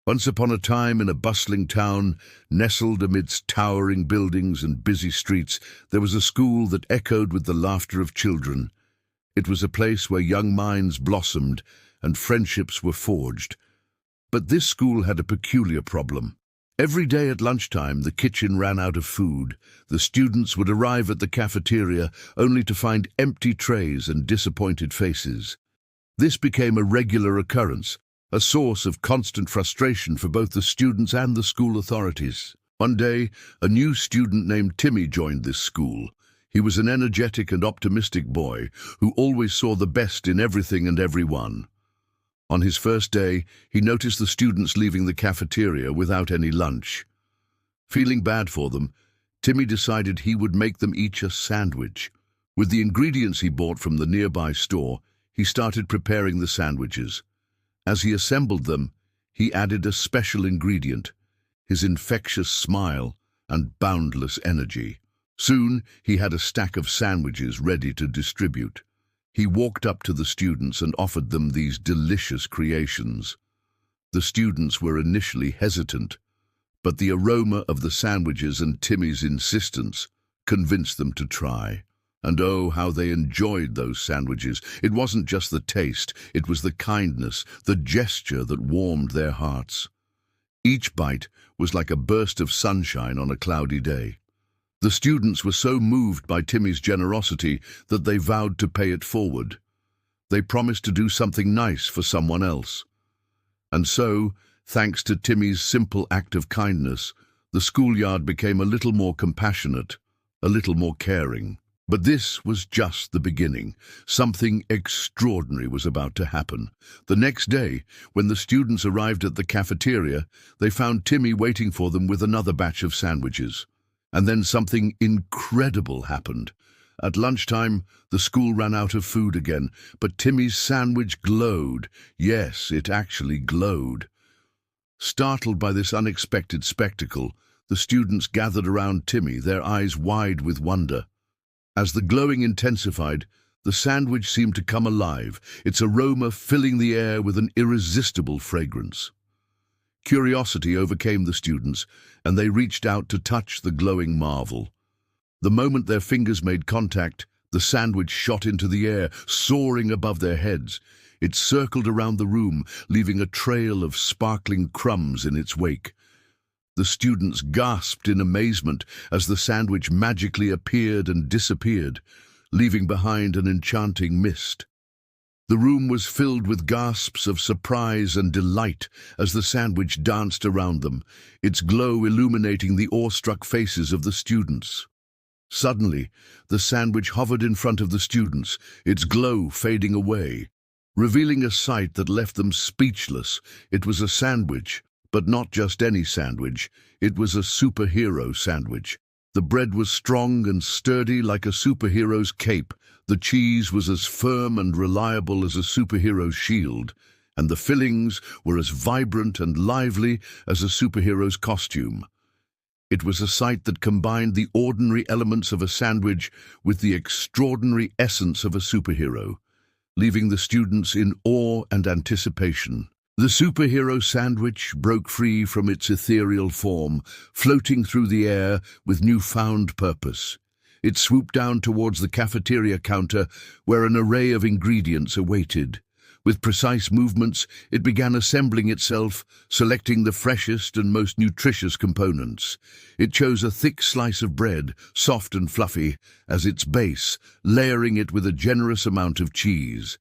Once upon a time, in a bustling town, nestled amidst towering buildings and busy streets, there was a school that echoed with the laughter of children. It was a place where young minds blossomed and friendships were forged. But this school had a peculiar problem. Every day at lunchtime, the kitchen ran out of food. The students would arrive at the cafeteria only to find empty trays and disappointed faces. This became a regular occurrence, a source of constant frustration for both the students and the school authorities. One day, a new student named Timmy joined this school. He was an energetic and optimistic boy who always saw the best in everything and everyone. On his first day, he noticed the students leaving the cafeteria without any lunch. Feeling bad for them, Timmy decided he would make them each a sandwich. With the ingredients he bought from the nearby store, he started preparing the sandwiches. As he assembled them, he added a special ingredient, his infectious smile and boundless energy. Soon, he had a stack of sandwiches ready to distribute. He walked up to the students and offered them these delicious creations. The students were initially hesitant, but the aroma of the sandwiches and Timmy's insistence convinced them to try. And oh, how they enjoyed those sandwiches. It wasn't just the taste, it was the kindness, the gesture that warmed their hearts. Each bite was like a burst of sunshine on a cloudy day. The students were so moved by Timmy's generosity that they vowed to pay it forward. They promised to do something nice for someone else. And so, thanks to Timmy's simple act of kindness, the schoolyard became a little more compassionate, a little more caring. But this was just the beginning. Something extraordinary was about to happen. The next day, when the students arrived at the cafeteria, they found Timmy waiting for them with another batch of sandwiches. And then something incredible happened. At lunchtime, the school ran out of food again, but Timmy's sandwich glowed. Yes, it actually glowed. Startled by this unexpected spectacle, the students gathered around Timmy, their eyes wide with wonder. As the glowing intensified, the sandwich seemed to come alive, its aroma filling the air with an irresistible fragrance. Curiosity overcame the students, and they reached out to touch the glowing marvel. The moment their fingers made contact, the sandwich shot into the air, soaring above their heads. It circled around the room, leaving a trail of sparkling crumbs in its wake. The students gasped in amazement as the sandwich magically appeared and disappeared, leaving behind an enchanting mist. The room was filled with gasps of surprise and delight as the sandwich danced around them, its glow illuminating the awestruck faces of the students. Suddenly, the sandwich hovered in front of the students, its glow fading away, revealing a sight that left them speechless. It was a sandwich, but not just any sandwich. It was a superhero sandwich. The bread was strong and sturdy like a superhero's cape. The cheese was as firm and reliable as a superhero's shield. And the fillings were as vibrant and lively as a superhero's costume. It was a sight that combined the ordinary elements of a sandwich with the extraordinary essence of a superhero, leaving the students in awe and anticipation. The superhero sandwich broke free from its ethereal form, floating through the air with newfound purpose. It swooped down towards the cafeteria counter, where an array of ingredients awaited. With precise movements, it began assembling itself, selecting the freshest and most nutritious components. It chose a thick slice of bread, soft and fluffy, as its base, layering it with a generous amount of cheese.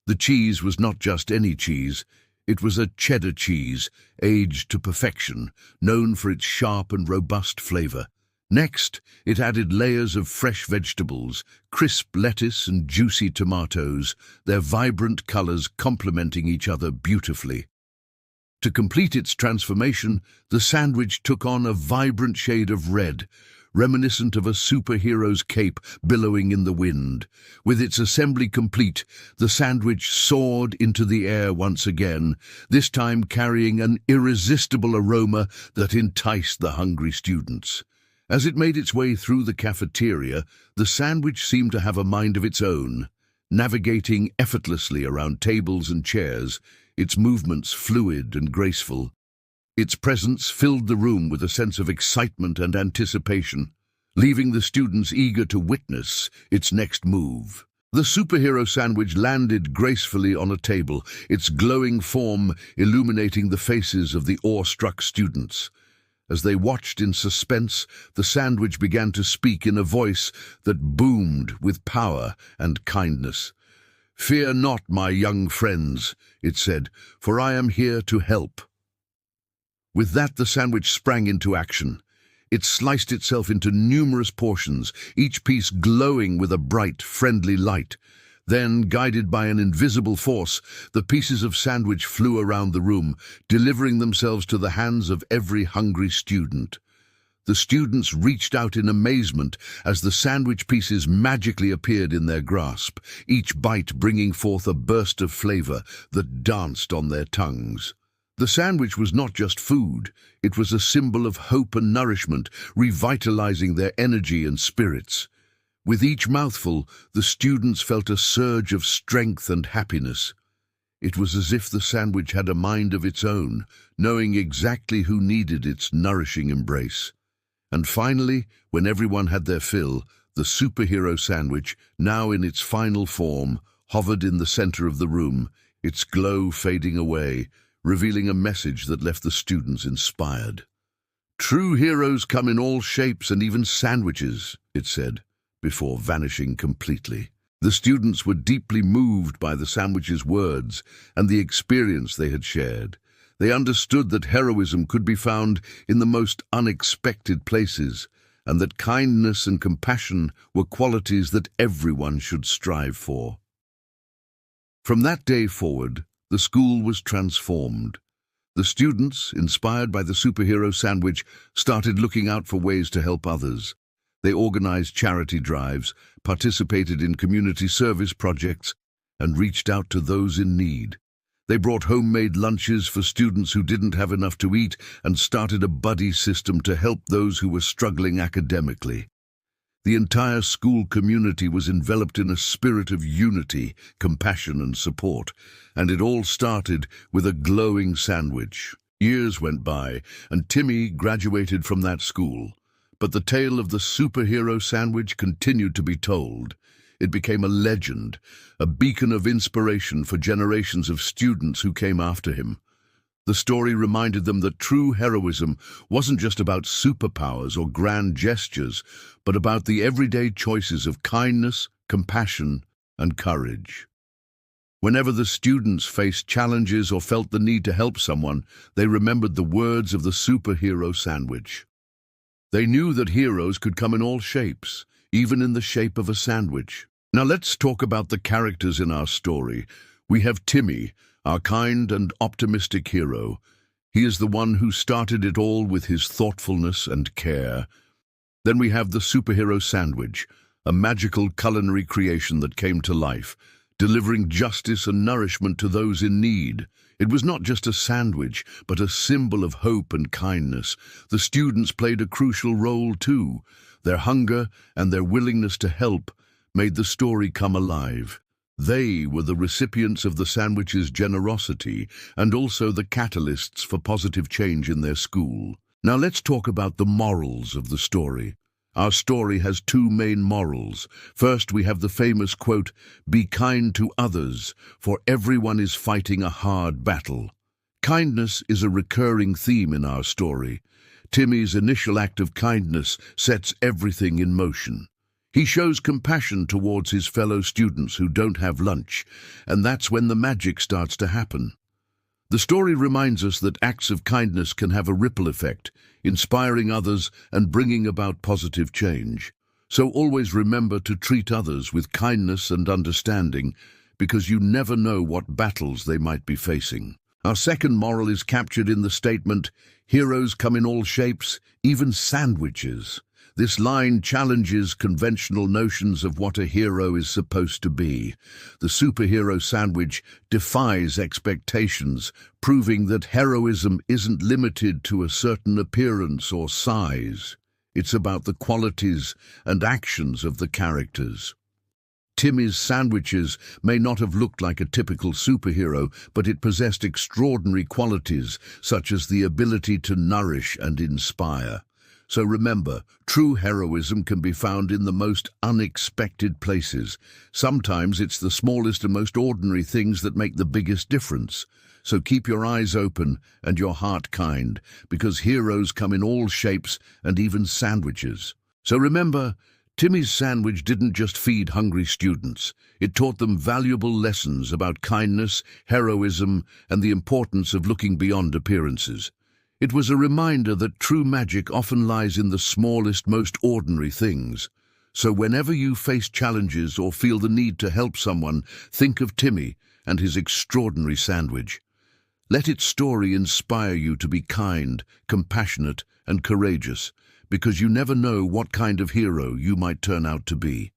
The cheese was not just any cheese. It was a cheddar cheese, aged to perfection, known for its sharp and robust flavor. Next, it added layers of fresh vegetables, crisp lettuce and juicy tomatoes, their vibrant colors complementing each other beautifully. To complete its transformation, the sandwich took on a vibrant shade of red, reminiscent of a superhero's cape billowing in the wind. With its assembly complete, the sandwich soared into the air once again, this time carrying an irresistible aroma that enticed the hungry students. As it made its way through the cafeteria, the sandwich seemed to have a mind of its own. Navigating effortlessly around tables and chairs, its movements fluid and graceful. Its presence filled the room with a sense of excitement and anticipation, leaving the students eager to witness its next move. The superhero sandwich landed gracefully on a table, its glowing form illuminating the faces of the awe-struck students. As they watched in suspense, the sandwich began to speak in a voice that boomed with power and kindness. "Fear not, my young friends," it said, "for I am here to help." With that, the sandwich sprang into action. It sliced itself into numerous portions, each piece glowing with a bright, friendly light. Then, guided by an invisible force, the pieces of sandwich flew around the room, delivering themselves to the hands of every hungry student. The students reached out in amazement as the sandwich pieces magically appeared in their grasp, each bite bringing forth a burst of flavor that danced on their tongues. The sandwich was not just food, it was a symbol of hope and nourishment, revitalizing their energy and spirits. With each mouthful, the students felt a surge of strength and happiness. It was as if the sandwich had a mind of its own, knowing exactly who needed its nourishing embrace. And finally, when everyone had their fill, the superhero sandwich, now in its final form, hovered in the center of the room, its glow fading away, revealing a message that left the students inspired. "True heroes come in all shapes and even sandwiches," it said, before vanishing completely. The students were deeply moved by the sandwich's words and the experience they had shared. They understood that heroism could be found in the most unexpected places, and that kindness and compassion were qualities that everyone should strive for. From that day forward, the school was transformed. The students, inspired by the superhero sandwich, started looking out for ways to help others. They organized charity drives, participated in community service projects, and reached out to those in need. They brought homemade lunches for students who didn't have enough to eat and started a buddy system to help those who were struggling academically. The entire school community was enveloped in a spirit of unity, compassion, and support, and it all started with a glowing sandwich. Years went by, and Timmy graduated from that school. But the tale of the superhero sandwich continued to be told. It became a legend, a beacon of inspiration for generations of students who came after him. The story reminded them that true heroism wasn't just about superpowers or grand gestures, but about the everyday choices of kindness, compassion, and courage. Whenever the students faced challenges or felt the need to help someone, they remembered the words of the superhero sandwich. They knew that heroes could come in all shapes, even in the shape of a sandwich. Now let's talk about the characters in our story. We have Timmy, our kind and optimistic hero. He is the one who started it all with his thoughtfulness and care. Then we have the superhero sandwich, a magical culinary creation that came to life, delivering justice and nourishment to those in need. It was not just a sandwich, but a symbol of hope and kindness. The students played a crucial role too. Their hunger and their willingness to help made the story come alive. They were the recipients of the sandwich's generosity and also the catalysts for positive change in their school. Now let's talk about the morals of the story. Our story has two main morals. First, we have the famous quote, "Be kind to others, for everyone is fighting a hard battle." Kindness is a recurring theme in our story. Timmy's initial act of kindness sets everything in motion. He shows compassion towards his fellow students who don't have lunch, and that's when the magic starts to happen. The story reminds us that acts of kindness can have a ripple effect, inspiring others and bringing about positive change. So always remember to treat others with kindness and understanding, because you never know what battles they might be facing. Our second moral is captured in the statement, "Heroes come in all shapes, even sandwiches." This line challenges conventional notions of what a hero is supposed to be. The superhero sandwich defies expectations, proving that heroism isn't limited to a certain appearance or size. It's about the qualities and actions of the characters. Timmy's sandwiches may not have looked like a typical superhero, but it possessed extraordinary qualities, such as the ability to nourish and inspire. So remember, true heroism can be found in the most unexpected places. Sometimes it's the smallest and most ordinary things that make the biggest difference. So keep your eyes open and your heart kind, because heroes come in all shapes and even sandwiches. So remember, Timmy's sandwich didn't just feed hungry students. It taught them valuable lessons about kindness, heroism, and the importance of looking beyond appearances. It was a reminder that true magic often lies in the smallest, most ordinary things. So whenever you face challenges or feel the need to help someone, think of Timmy and his extraordinary sandwich. Let its story inspire you to be kind, compassionate, and courageous, because you never know what kind of hero you might turn out to be.